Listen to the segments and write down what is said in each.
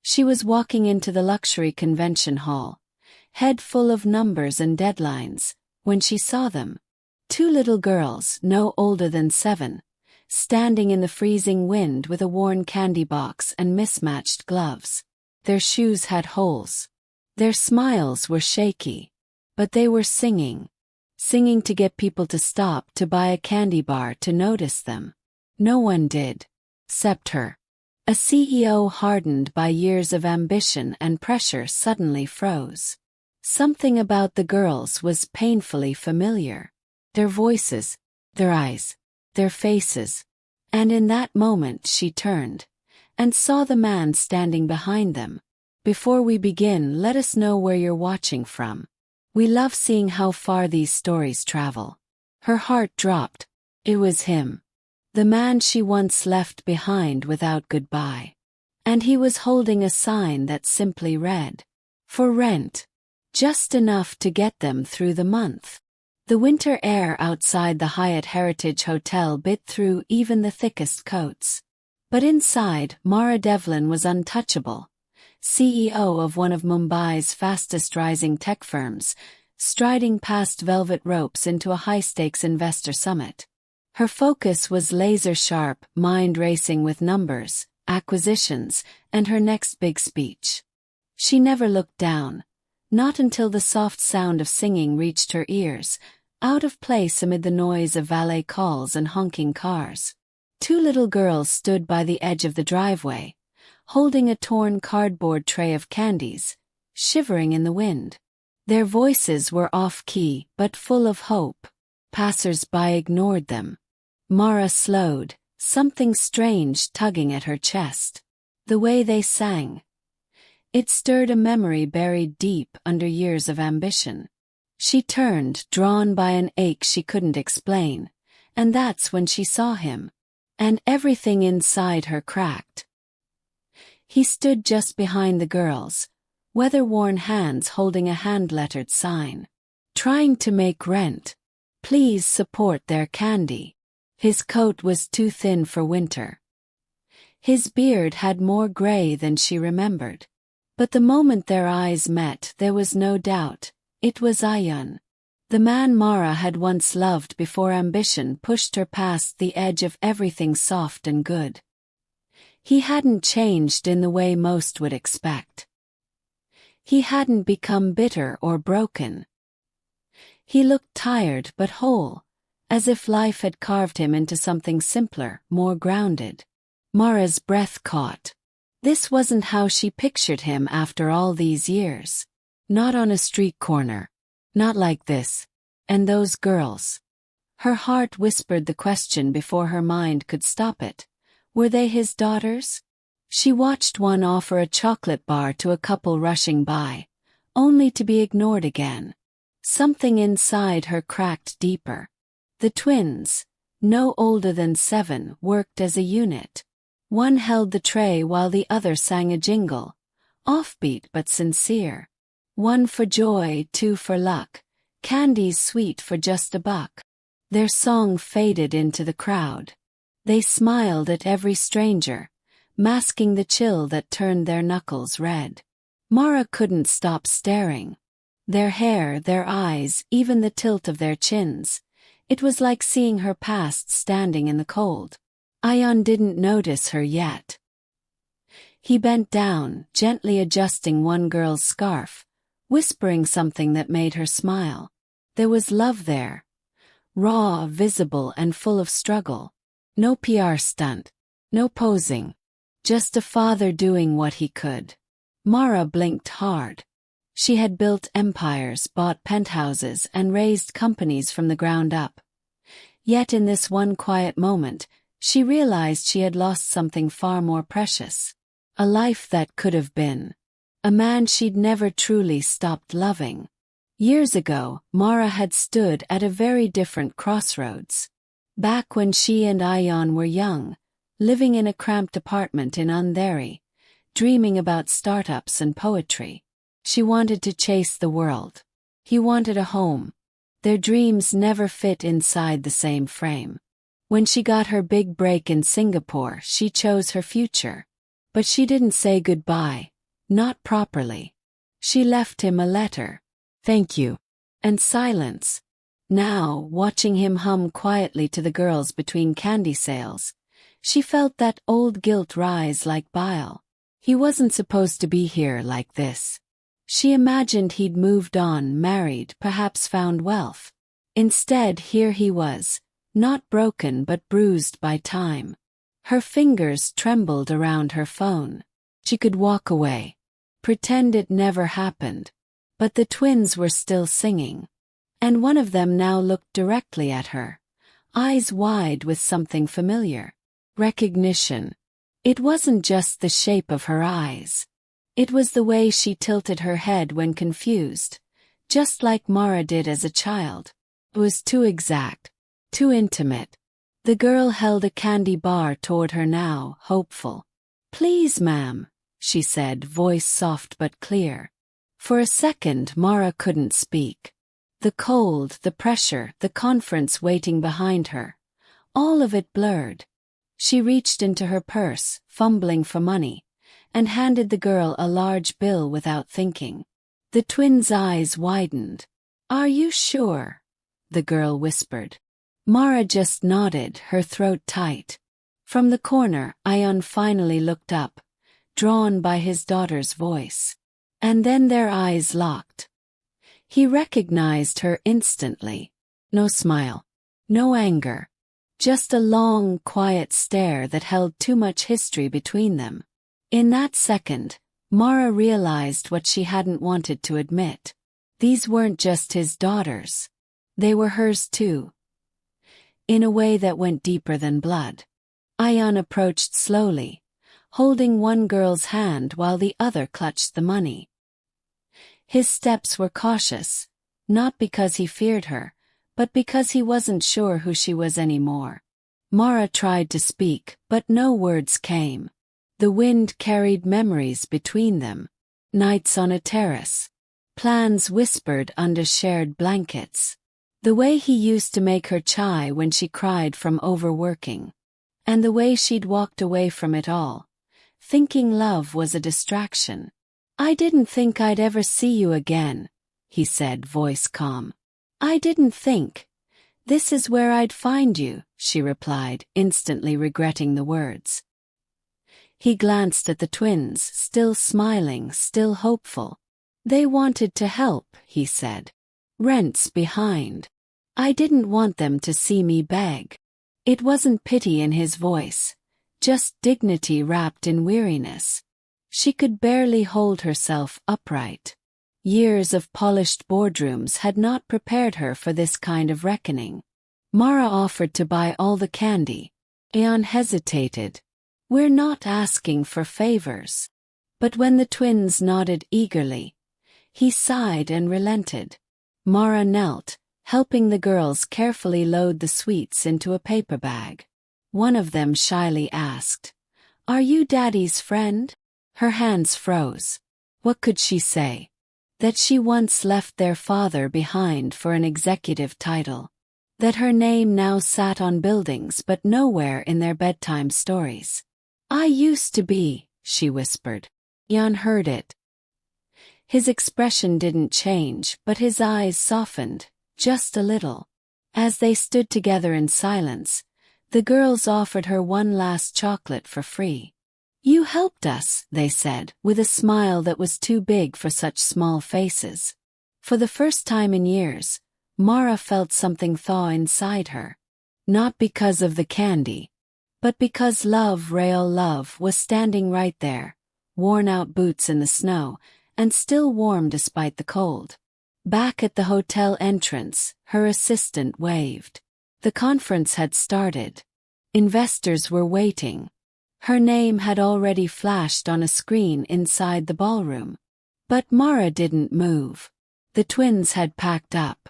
She was walking into the luxury convention hall, head full of numbers and deadlines, when she saw them. Two little girls, no older than 7, standing in the freezing wind with a worn candy box and mismatched gloves. Their shoes had holes. Their smiles were shaky. But they were singing. Singing to get people to stop to buy a candy bar to notice them. No one did. Except her. A CEO hardened by years of ambition and pressure suddenly froze. Something about the girls was painfully familiar. Their voices, their eyes, their faces. And in that moment she turned and saw the man standing behind them. Before we begin, let us know where you're watching from. We love seeing how far these stories travel. Her heart dropped. It was him. The man she once left behind without goodbye. And he was holding a sign that simply read, "For rent." Just enough to get them through the month. The winter air outside the Hyatt Heritage Hotel bit through even the thickest coats. But inside, Mara Devlin was untouchable. CEO of one of Mumbai's fastest-rising tech firms, striding past velvet ropes into a high-stakes investor summit. Her focus was laser-sharp, mind racing with numbers, acquisitions, and her next big speech. She never looked down, not until the soft sound of singing reached her ears, out of place amid the noise of valet calls and honking cars. Two little girls stood by the edge of the driveway, holding a torn cardboard tray of candies, shivering in the wind. Their voices were off-key but full of hope. Passers-by ignored them. Mara slowed, something strange tugging at her chest. The way they sang. It stirred a memory buried deep under years of ambition. She turned, drawn by an ache she couldn't explain, and that's when she saw him. And everything inside her cracked. He stood just behind the girls, weather-worn hands holding a hand-lettered sign. Trying to make rent. Please support their candy. His coat was too thin for winter. His beard had more gray than she remembered. But the moment their eyes met, there was no doubt. It was Ayun. The man Mara had once loved before ambition pushed her past the edge of everything soft and good. He hadn't changed in the way most would expect. He hadn't become bitter or broken. He looked tired but whole, as if life had carved him into something simpler, more grounded. Mara's breath caught. This wasn't how she pictured him after all these years. Not on a street corner. Not like this. And those girls. Her heart whispered the question before her mind could stop it. Were they his daughters? She watched one offer a chocolate bar to a couple rushing by, only to be ignored again. Something inside her cracked deeper. The twins, no older than 7, worked as a unit. One held the tray while the other sang a jingle, offbeat but sincere. One for joy, 2 for luck, candies sweet for just $1. Their song faded into the crowd. They smiled at every stranger, masking the chill that turned their knuckles red. Mara couldn't stop staring. Their hair, their eyes, even the tilt of their chins. It was like seeing her past standing in the cold. Ayun didn't notice her yet. He bent down, gently adjusting one girl's scarf, whispering something that made her smile. There was love there. Raw, visible, and full of struggle. No PR stunt. No posing. Just a father doing what he could. Mara blinked hard. She had built empires, bought penthouses, and raised companies from the ground up. Yet in this one quiet moment, she realized she had lost something far more precious. A life that could have been. A man she'd never truly stopped loving. Years ago, Mara had stood at a very different crossroads. Back when she and Ayun were young, living in a cramped apartment in Andheri, dreaming about startups and poetry. She wanted to chase the world. He wanted a home. Their dreams never fit inside the same frame. When she got her big break in Singapore, she chose her future. But she didn't say goodbye, Not properly. She left him a letter. Thank you. And silence. Now, watching him hum quietly to the girls between candy sales, she felt that old guilt rise like bile. He wasn't supposed to be here like this. She imagined he'd moved on, married, perhaps found wealth. Instead, here he was, not broken but bruised by time. Her fingers trembled around her phone. She could walk away, pretend it never happened. But the twins were still singing. And one of them now looked directly at her, eyes wide with something familiar. Recognition. It wasn't just the shape of her eyes. It was the way she tilted her head when confused, just like Mara did as a child. It was too exact, too intimate. The girl held a candy bar toward her now, hopeful. Please, ma'am, she said, voice soft but clear. For a second, Mara couldn't speak. The cold, the pressure, the conference waiting behind her. All of it blurred. She reached into her purse, fumbling for money, and handed the girl a large bill without thinking. The twins' eyes widened. Are you sure? The girl whispered. Mara just nodded, her throat tight. From the corner, Ion finally looked up, drawn by his daughter's voice. And then their eyes locked. He recognized her instantly. No smile. No anger. Just a long, quiet stare that held too much history between them. In that second, Mara realized what she hadn't wanted to admit. These weren't just his daughters. They were hers too. In a way that went deeper than blood. Ion approached slowly, holding one girl's hand while the other clutched the money. His steps were cautious, not because he feared her, but because he wasn't sure who she was anymore. Mara tried to speak, but no words came. The wind carried memories between them. Nights on a terrace. Plans whispered under shared blankets. The way he used to make her chai when she cried from overworking. And the way she'd walked away from it all, thinking love was a distraction. I didn't think I'd ever see you again, he said, voice calm. I didn't think. This is where I'd find you, she replied, instantly regretting the words. He glanced at the twins, still smiling, still hopeful. They wanted to help, he said. Rent's behind. I didn't want them to see me beg. It wasn't pity in his voice, just dignity wrapped in weariness. She could barely hold herself upright. Years of polished boardrooms had not prepared her for this kind of reckoning. Mara offered to buy all the candy. Ion hesitated. We're not asking for favors. But when the twins nodded eagerly, he sighed and relented. Mara knelt, helping the girls carefully load the sweets into a paper bag. One of them shyly asked, Are you Daddy's friend? Her hands froze. What could she say? That she once left their father behind for an executive title. That her name now sat on buildings but nowhere in their bedtime stories. I used to be, she whispered. Ion heard it. His expression didn't change, but his eyes softened, just a little. As they stood together in silence, the girls offered her one last chocolate for free. You helped us, they said, with a smile that was too big for such small faces. For the first time in years, Mara felt something thaw inside her. Not because of the candy, but because love, real love, was standing right there, worn-out boots in the snow, and still warm despite the cold. Back at the hotel entrance, her assistant waved. The conference had started. Investors were waiting. Her name had already flashed on a screen inside the ballroom. But Mara didn't move. The twins had packed up.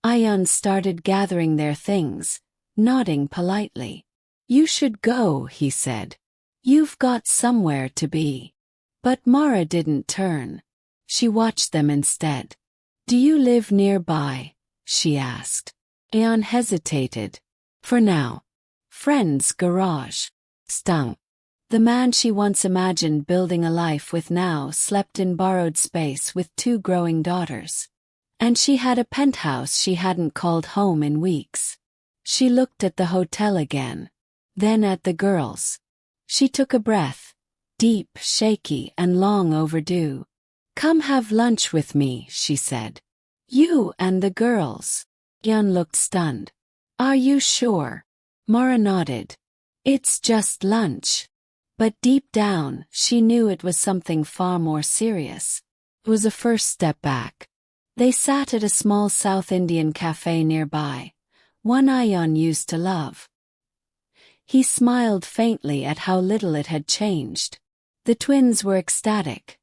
Ion started gathering their things, nodding politely. You should go, he said. You've got somewhere to be. But Mara didn't turn. She watched them instead. Do you live nearby? She asked. Ion hesitated. For now. Friend's garage. Stung. The man she once imagined building a life with now slept in borrowed space with 2 growing daughters. And she had a penthouse she hadn't called home in weeks. She looked at the hotel again. Then at the girls. She took a breath. Deep, shaky, and long overdue. "Come have lunch with me," she said. "You and the girls." Yun looked stunned. "Are you sure?" Mara nodded. "It's just lunch." But deep down, she knew it was something far more serious. It was a first step back. They sat at a small South Indian cafe nearby, one Ayan used to love. He smiled faintly at how little it had changed. The twins were ecstatic.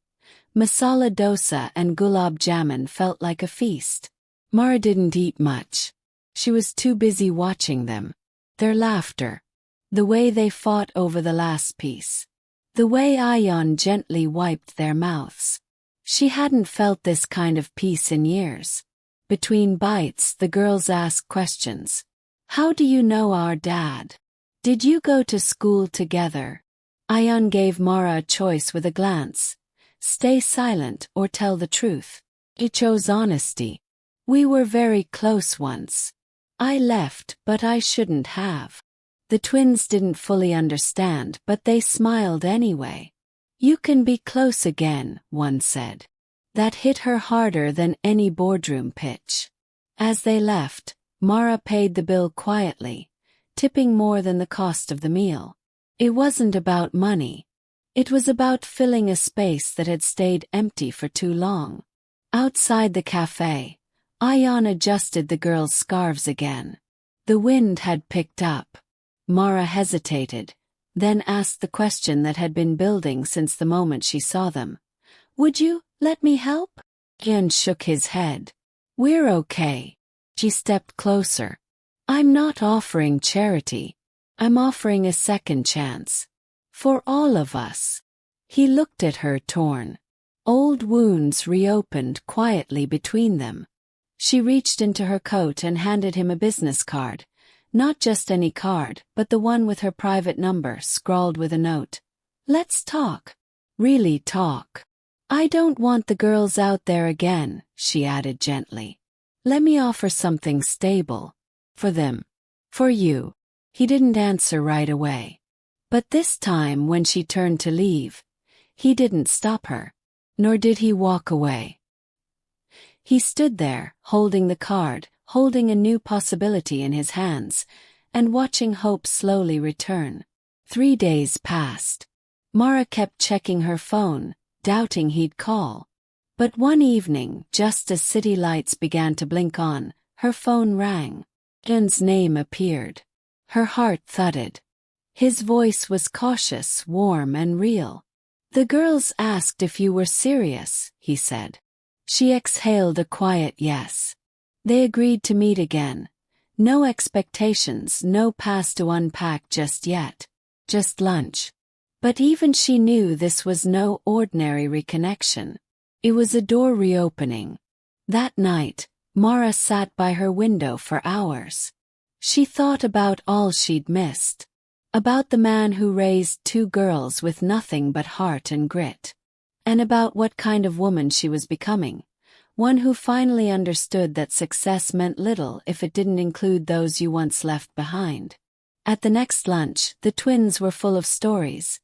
Masala dosa and gulab jamun felt like a feast. Mara didn't eat much. She was too busy watching them. Their laughter. The way they fought over the last piece. The way Ayan gently wiped their mouths. She hadn't felt this kind of peace in years. Between bites, the girls asked questions. "How do you know our dad? Did you go to school together?" Ayan gave Mara a choice with a glance. Stay silent or tell the truth. He chose honesty. "We were very close once. I left, but I shouldn't have." The twins didn't fully understand, but they smiled anyway. "You can be close again," one said. That hit her harder than any boardroom pitch. As they left, Mara paid the bill quietly, tipping more than the cost of the meal. It wasn't about money. It was about filling a space that had stayed empty for too long. Outside the cafe, Ayan adjusted the girls' scarves again. The wind had picked up. Mara hesitated, then asked the question that had been building since the moment she saw them. "Would you let me help?" Ayan shook his head. "We're okay." She stepped closer. "I'm not offering charity. I'm offering a second chance. For all of us." He looked at her, torn. Old wounds reopened quietly between them. She reached into her coat and handed him a business card. Not just any card, but the one with her private number scrawled with a note. "Let's talk. Really talk. I don't want the girls out there again," she added gently. "Let me offer something stable. For them. For you." He didn't answer right away. But this time when she turned to leave, he didn't stop her. Nor did he walk away. He stood there, holding the card, holding a new possibility in his hands, and watching hope slowly return. 3 days passed. Mara kept checking her phone, doubting he'd call. But one evening, just as city lights began to blink on, her phone rang. Jen's name appeared. Her heart thudded. His voice was cautious, warm, and real. "The girls asked if you were serious," he said. She exhaled a quiet yes. They agreed to meet again. No expectations, no past to unpack just yet. Just lunch. But even she knew this was no ordinary reconnection. It was a door reopening. That night, Mara sat by her window for hours. She thought about all she'd missed. About the man who raised 2 girls with nothing but heart and grit. And about what kind of woman she was becoming. One who finally understood that success meant little if it didn't include those you once left behind. At the next lunch, the twins were full of stories.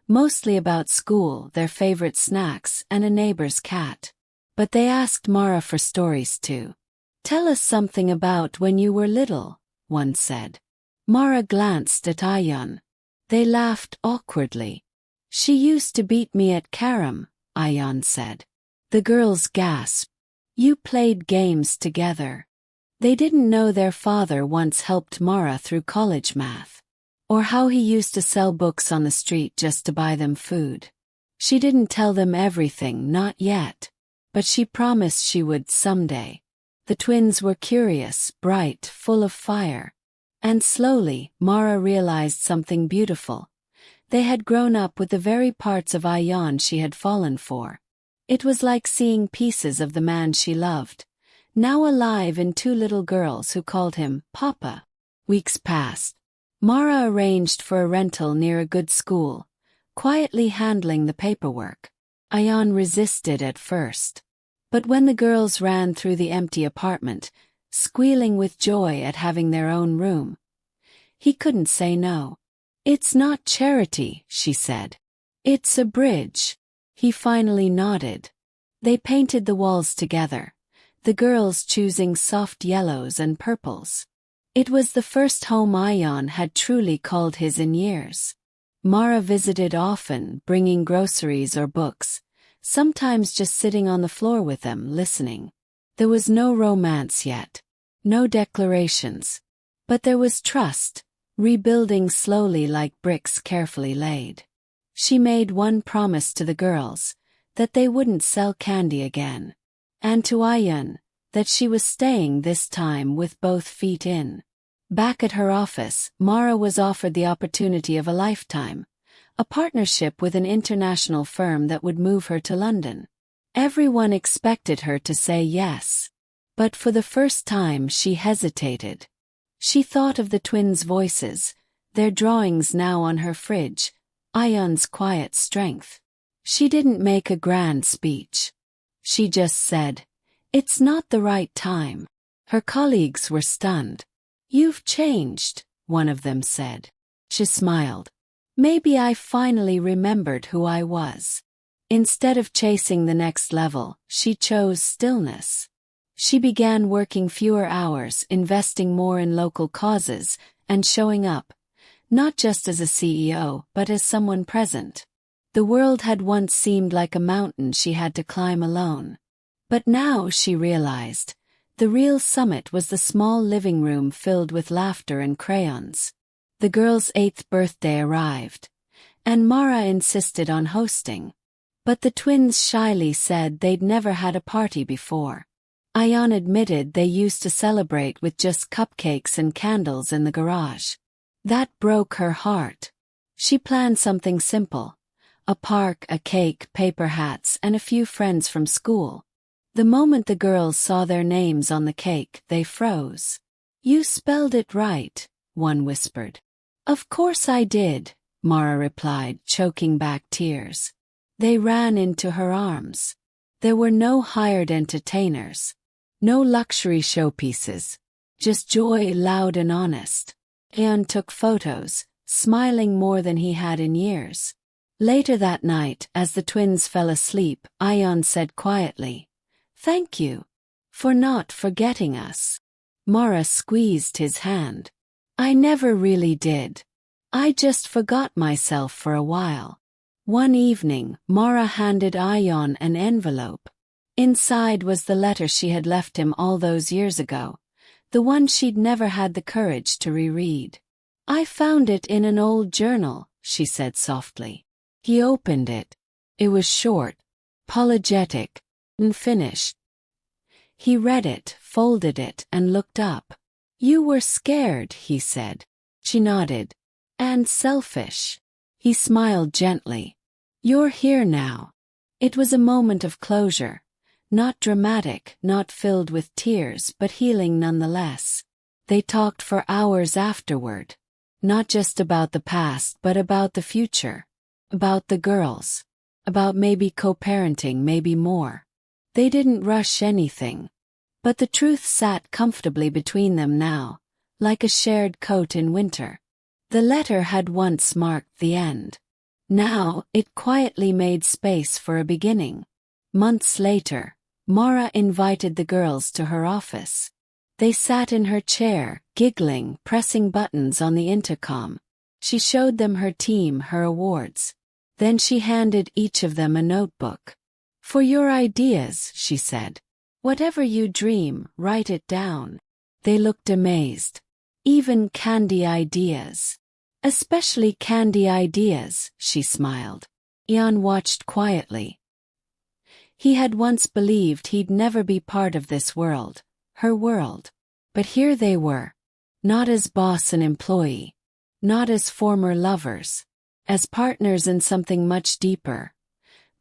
Mostly about school, their favorite snacks, and a neighbor's cat. But they asked Mara for stories too. "Tell us something about when you were little," one said. Mara glanced at Ayan. They laughed awkwardly. "She used to beat me at carom," Ayan said. The girls gasped. "You played games together." They didn't know their father once helped Mara through college math. Or how he used to sell books on the street just to buy them food. She didn't tell them everything, not yet. But she promised she would someday. The twins were curious, bright, full of fire. And slowly, Mara realized something beautiful. They had grown up with the very parts of Ayan she had fallen for. It was like seeing pieces of the man she loved, now alive in 2 little girls who called him Papa. Weeks passed. Mara arranged for a rental near a good school, quietly handling the paperwork. Ayan resisted at first. But when the girls ran through the empty apartment, squealing with joy at having their own room, he couldn't say no. "It's not charity," she said. "It's a bridge." He finally nodded. They painted the walls together, the girls choosing soft yellows and purples. It was the first home Ayan had truly called his in years. Mara visited often, bringing groceries or books, sometimes just sitting on the floor with them, listening. There was no romance yet, no declarations, but there was trust, rebuilding slowly like bricks carefully laid. She made one promise to the girls, that they wouldn't sell candy again. And to Ayan, that she was staying this time with both feet in. Back at her office, Mara was offered the opportunity of a lifetime, a partnership with an international firm that would move her to London. Everyone expected her to say yes. But for the first time she hesitated. She thought of the twins' voices, their drawings now on her fridge, Ayan's quiet strength. She didn't make a grand speech. She just said, "It's not the right time." Her colleagues were stunned. "You've changed," one of them said. She smiled. "Maybe I finally remembered who I was." Instead of chasing the next level, she chose stillness. She began working fewer hours, investing more in local causes, and showing up, not just as a CEO, but as someone present. The world had once seemed like a mountain she had to climb alone. But now, she realized, the real summit was the small living room filled with laughter and crayons. The girl's 8th birthday arrived, and Mara insisted on hosting. But the twins shyly said they'd never had a party before. Ayan admitted they used to celebrate with just cupcakes and candles in the garage. That broke her heart. She planned something simple: a park, a cake, paper hats, and a few friends from school. The moment the girls saw their names on the cake, they froze. "You spelled it right," one whispered. "Of course I did," Mara replied, choking back tears. They ran into her arms. There were no hired entertainers, no luxury showpieces, just joy, loud and honest. Ayan took photos, smiling more than he had in years. Later that night, as the twins fell asleep, Ayan said quietly, "Thank you for not forgetting us." Mara squeezed his hand. "I never really did. I just forgot myself for a while." One evening, Mara handed Ayan an envelope. Inside was the letter she had left him all those years ago, the one she'd never had the courage to reread. "I found it in an old journal," she said softly. He opened it. It was short, apologetic, and finished. He read it, folded it, and looked up. "You were scared," he said. She nodded. "And selfish." He smiled gently. "You're here now." It was a moment of closure. Not dramatic, not filled with tears, but healing nonetheless. They talked for hours afterward. Not just about the past, but about the future. About the girls. About maybe co-parenting, maybe more. They didn't rush anything. But the truth sat comfortably between them now, like a shared coat in winter. The letter had once marked the end. Now, it quietly made space for a beginning. Months later, Mara invited the girls to her office. They sat in her chair, giggling, pressing buttons on the intercom. She showed them her team, her awards. Then she handed each of them a notebook. "For your ideas," she said. "Whatever you dream, write it down." They looked amazed. "Even candy ideas." "Especially candy ideas," she smiled. Ayan watched quietly. He had once believed he'd never be part of this world, her world. But here they were. Not as boss and employee. Not as former lovers. As partners in something much deeper.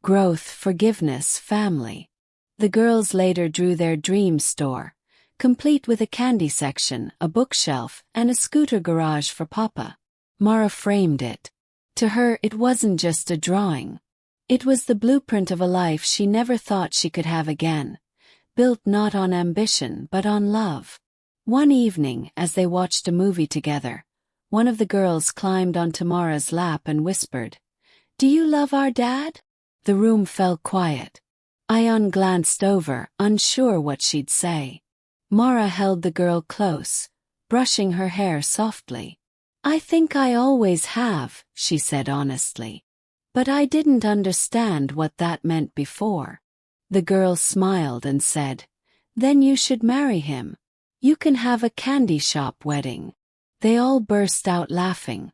Growth, forgiveness, family. The girls later drew their dream store, complete with a candy section, a bookshelf, and a scooter garage for Papa. Mara framed it. To her, it wasn't just a drawing. It was the blueprint of a life she never thought she could have again, built not on ambition but on love. One evening, as they watched a movie together, one of the girls climbed onto Mara's lap and whispered, "Do you love our dad?" The room fell quiet. Ayan glanced over, unsure what she'd say. Mara held the girl close, brushing her hair softly. "I think I always have," she said honestly. "But I didn't understand what that meant before." The girl smiled and said, "Then you should marry him. You can have a candy shop wedding." They all burst out laughing.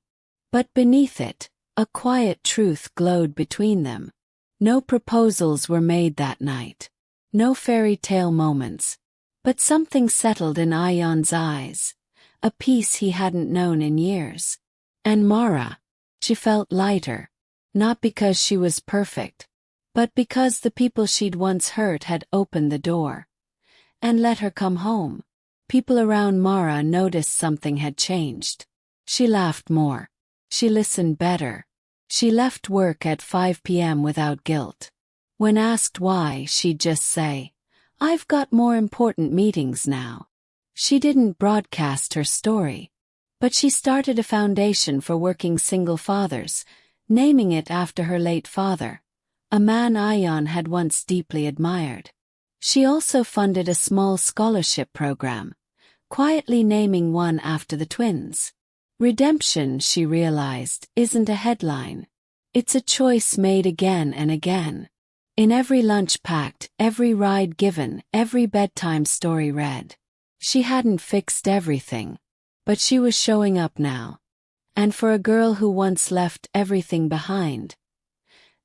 But beneath it, a quiet truth glowed between them. No proposals were made that night. No fairy tale moments. But something settled in Ayan's eyes, a peace he hadn't known in years. And Mara, she felt lighter, not because she was perfect, but because the people she'd once hurt had opened the door and let her come home. People around Mara noticed something had changed. She laughed more. She listened better. She left work at 5 p.m. without guilt. When asked why, she'd just say, "I've got more important meetings now." She didn't broadcast her story, but she started a foundation for working single fathers, naming it after her late father, a man Ayan had once deeply admired. She also funded a small scholarship program, quietly naming one after the twins. Redemption, she realized, isn't a headline. It's a choice made again and again. In every lunch packed, every ride given, every bedtime story read. She hadn't fixed everything, but she was showing up now. And for a girl who once left everything behind,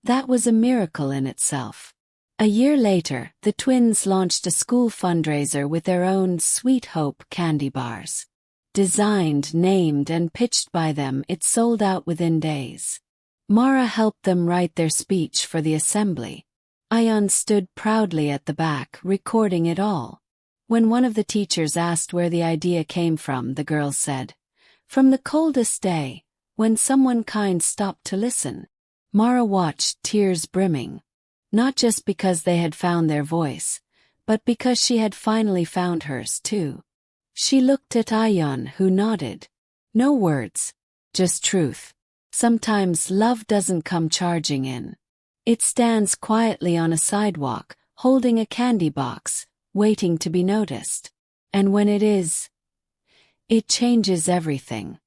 that was a miracle in itself. A year later, the twins launched a school fundraiser with their own Sweet Hope candy bars. Designed, named, and pitched by them, it sold out within days. Mara helped them write their speech for the assembly. Ayan stood proudly at the back, recording it all. When one of the teachers asked where the idea came from, the girl said, "From the coldest day, when someone kind stopped to listen." Mara watched, tears brimming. Not just because they had found their voice, but because she had finally found hers too. She looked at Ayan, who nodded. No words, just truth. Sometimes love doesn't come charging in. It stands quietly on a sidewalk, holding a candy box, waiting to be noticed. And when it is, it changes everything.